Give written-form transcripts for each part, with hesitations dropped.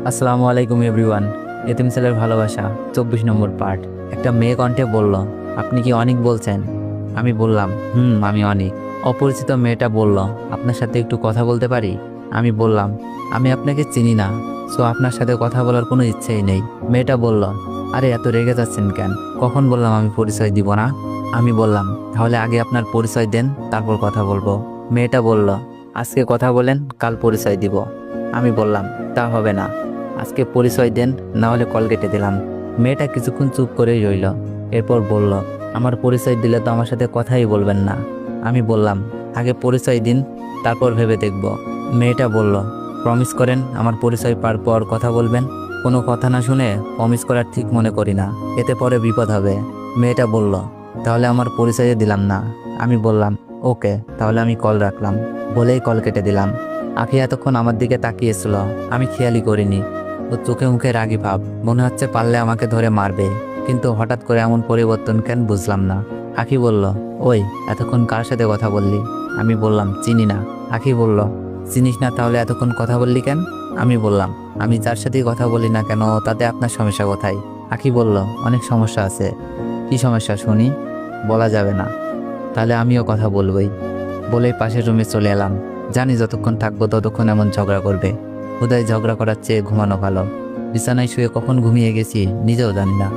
আসসালামু আলাইকুম এভরিওয়ান। এতিম ছেলের ভালোবাসা 24 নম্বর পার্ট। একটা মেয়ে কণ্ঠে বলল, আপনি কি অনিক বলছেন? আমি বললাম, আমি অনিক। অপরিচিত মেয়েটা বলল, আপনার সাথে একটু কথা বলতে পারি? আমি বললাম, আমি আপনাকে চিনি না, সো আপনার সাথে কথা বলার কোনো ইচ্ছেই নেই। মেয়েটা বলল, আরে এত রেগে যাচ্ছেন কেন? কখন বললাম আমি পরিচয় দিব না? আমি বললাম, তাহলে আগে আপনার পরিচয় দেন, তারপর কথা বলবো। মেয়েটা বলল, আজকে কথা বলেন, কাল পরিচয় দিব। আমি বললাম, তা হবে না, আজকে পরিচয় দেন, না হলে কল কেটে দিলাম। মেয়েটা কিছুক্ষণ চুপ করেই রইল। এরপর বলল, আমার পরিচয় দিলে তো আমার সাথে কথাই বলবেন না। আমি বললাম, আগে পরিচয় দিন, তারপর ভেবে দেখব। মেয়েটা বলল, প্রমিস করেন আমার পরিচয় পাওয়ার পর কথা বলবেন? কোনো কথা না শুনে প্রমিস করার ঠিক মনে করি না, এতে পরে বিপদ হবে। মেয়েটা বলল, তাহলে আমার পরিচয় দিলাম না। আমি বললাম, ওকে, তাহলে আমি কল রাখলাম। বলেই কল কেটে দিলাম। আখি এতক্ষণ আমার দিকে তাকিয়েছিল, আমি খেয়ালই করিনি। ও চোখে মুখে রাগী ভাব, মনে হচ্ছে পারলে আমাকে ধরে মারবে। কিন্তু হঠাৎ করে এমন পরিবর্তন কেন বুঝলাম না। আখি বলল, ওই এতক্ষণ কার সাথে কথা বললি? আমি বললাম, চিনি না। আখি বলল, চিনিস না, তাহলে এতক্ষণ কথা বললি কেন? আমি বললাম, আমি যার সাথেই কথা বলি না কেন, তাতে আপনার সমস্যা কোথায়? আখি বলল, অনেক সমস্যা আছে। কি সমস্যা শুনি? বলা যাবে না। তাহলে আমিও কথা বলবই। বলেই পাশের রুমে চলে এলাম। জানি যতক্ষণ থাকবো ততক্ষণ এমন ঝগড়া করবে। হুদায় ঝগড়া করার চেয়ে ঘুমানো ভালো। বিছানায় শুয়ে কখন ঘুমিয়ে গেছি নিজেও জানি না।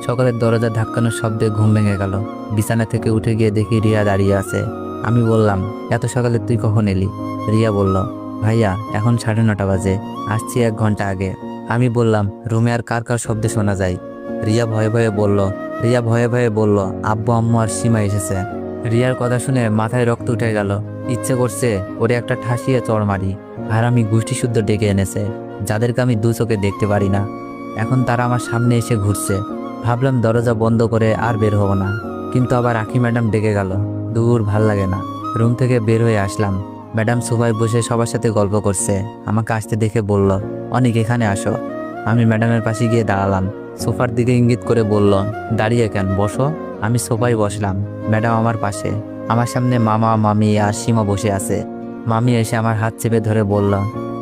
সকালের দরজা ধাক্কানোর শব্দে ঘুম ভেঙে গেল। বিছানা থেকে উঠে গিয়ে দেখি রিয়া দাঁড়িয়ে আছে। আমি বললাম, এত সকালে তুই কখন এলি? রিয়া বলল, ভাইয়া এখন 9:30 বাজে, আসছি 1 ঘন্টা আগে। আমি বললাম, রুমে আর কার কার শব্দে শোনা যায়? রিয়া ভয়ে ভয়ে বলল, আব্বু আম্মু আর সীমা এসেছে। রিয়ার কথা শুনে মাথায় রক্ত উঠে গেল। ইচ্ছে করছে ওরে একটা ঠাসিয়ে চড় মারি। আর আমি গোষ্ঠী শুদ্ধ ডেকে এনেছে, যাদেরকে আমি দু চোখে দেখতে পারি না। এখন তারা আমার সামনে এসে ঘুরছে। ভাবলাম দরজা বন্ধ করে আর বের হব না, কিন্তু আবার আখি ম্যাডাম ডেকে গেল। দূর, ভাল লাগে না। রুম থেকে বের হয়ে আসলাম। ম্যাডাম সোফায় বসে সবার সাথে গল্প করছে। আমাকে আসতে দেখে বলল, অনেক এখানে আসো। আমি ম্যাডামের পাশে গিয়ে দাঁড়ালাম। সোফার দিকে ইঙ্গিত করে বলল, দাঁড়িয়ে কেন, বসো। আমি সোফায় বসলাম। ম্যাডাম আমার পাশে। আমার সামনে মামা মামি আর সীমা বসে আছে। মামি এসে আমার হাত চেপে ধরে বলল,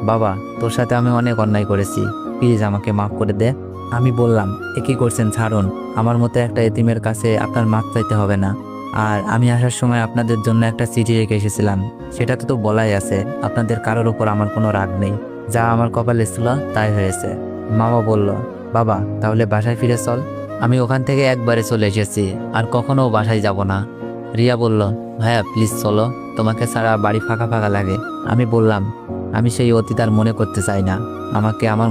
বাবা, তোর সাথে আমি অনেক অন্যায় করেছি, প্লিজ আমাকে মাফ করে দে। আমি বললাম, এ কি করছেন, ছাড়ুন। আমার মতো একটা এতিমের কাছে আপনার মাফ চাইতে হবে না। আর আমি আসার সময় আপনাদের জন্য একটা চিঠি রেখে এসেছিলাম, সেটাতে তো বলাই আছে আপনাদের কারোর উপর আমার কোনো রাগ নেই। যা আমার কপালে ছিল তাই হয়েছে। মামা বলল, বাবা তাহলে বাসায় ফিরে চল। আমি ওখান থেকে একবারে চলে এসেছি, আর কখনো বাসায় যাব না। রিয়া বলল, ভাইয়া প্লিজ চলো, তোমাকে ছাড়া বাড়ি ফাঁকা ফাঁকা লাগে। আমি বললাম, আমি সেই অতীত আর মনে করতে চাই না। আমাকে আমার